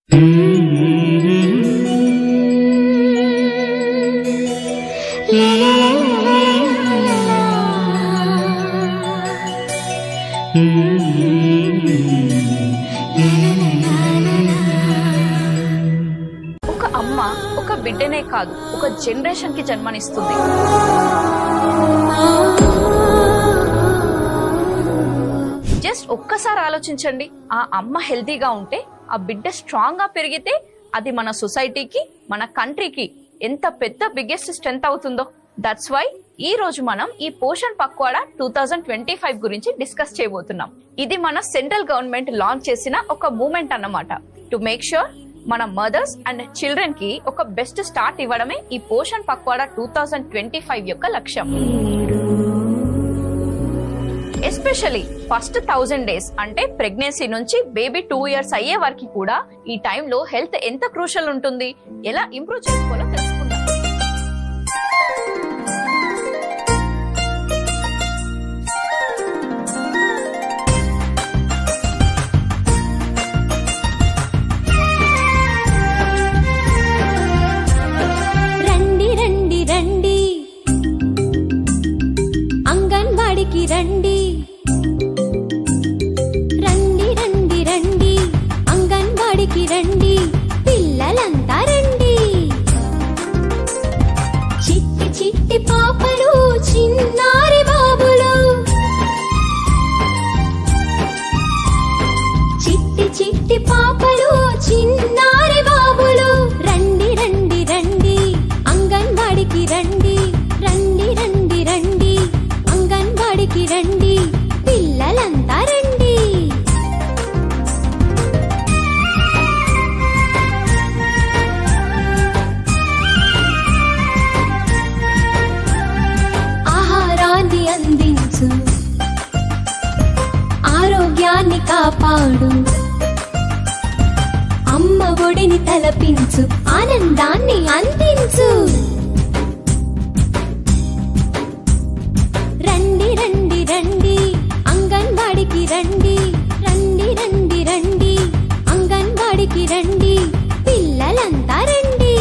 ఒక అమ్మ ఒక బిడ్డనే కాదు, ఒక జనరేషన్ కి జన్మనిస్తుంది. జస్ట్ ఒక్కసారి ఆలోచించండి, ఆ అమ్మ హెల్తీగా ఉంటే, ఆ బిడ్డ స్ట్రాంగ్ గా పెరిగితే అది మన సొసైటీకి, మన కంట్రీకి ఎంత పెద్ద బిగ్గెస్ట్ స్ట్రెంత్ అవుతుందో. దట్స్ వై ఈ రోజు మనం ఈ పోషణ్ పక్వాడా 2025 గురించి డిస్కస్ చేయబోతున్నాం. ఇది మన సెంట్రల్ గవర్నమెంట్ లాంచ్ చేసిన ఒక మూవ్మెంట్ అన్నమాట. టు మేక్ ష్యూర్ మన మదర్స్ అండ్ చిల్డ్రన్ కి ఒక బెస్ట్ స్టార్ట్ ఇవ్వడమే ఈ పోషణ్ పక్వాడా 2025 యొక్క లక్ష్యం. ఎస్పెషల్లీ ఫస్ట్ 1000 days అంటే ప్రెగ్నెన్సీ నుంచి బేబీ 2 years అయ్యే వరకు కూడా ఈ టైంలో హెల్త్ ఎంత క్రూషల్ ఉంటుంది, ఎలా ఇంప్రూవ్ చేసుకోవాలో తెలుసుకుందాం. రండి రండి రండి అంగన్వాడికి రండి, రండి రండి రండి అంగన్వాడికి రండి, పిల్లలంతా రండి. చిట్టి చిట్టి పాపలు, చిన్నారి బాబులు, చిట్టి చిట్టి పాపలు, చిన్నారి బాబులు, రండి రండి రండి అంగన్వాడికి రండి, రండి రండి రండి అంగన్వాడికి రండి, పిల్లలంతా రండి. ఆహారాన్ని అందించు, ఆరోగ్యాన్ని కాపాడు, అమ్మ ఒడిని తలపించు, ఆనందాన్ని అందించు. రండి రండి రండి అంగన్వాడికి రండి, రండి రండి రండి అంగన్వాడికి రండి, పిల్లలంతా రండి.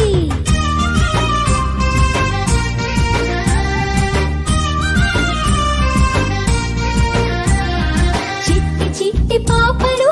చిట్టి చిట్టి పాపలు,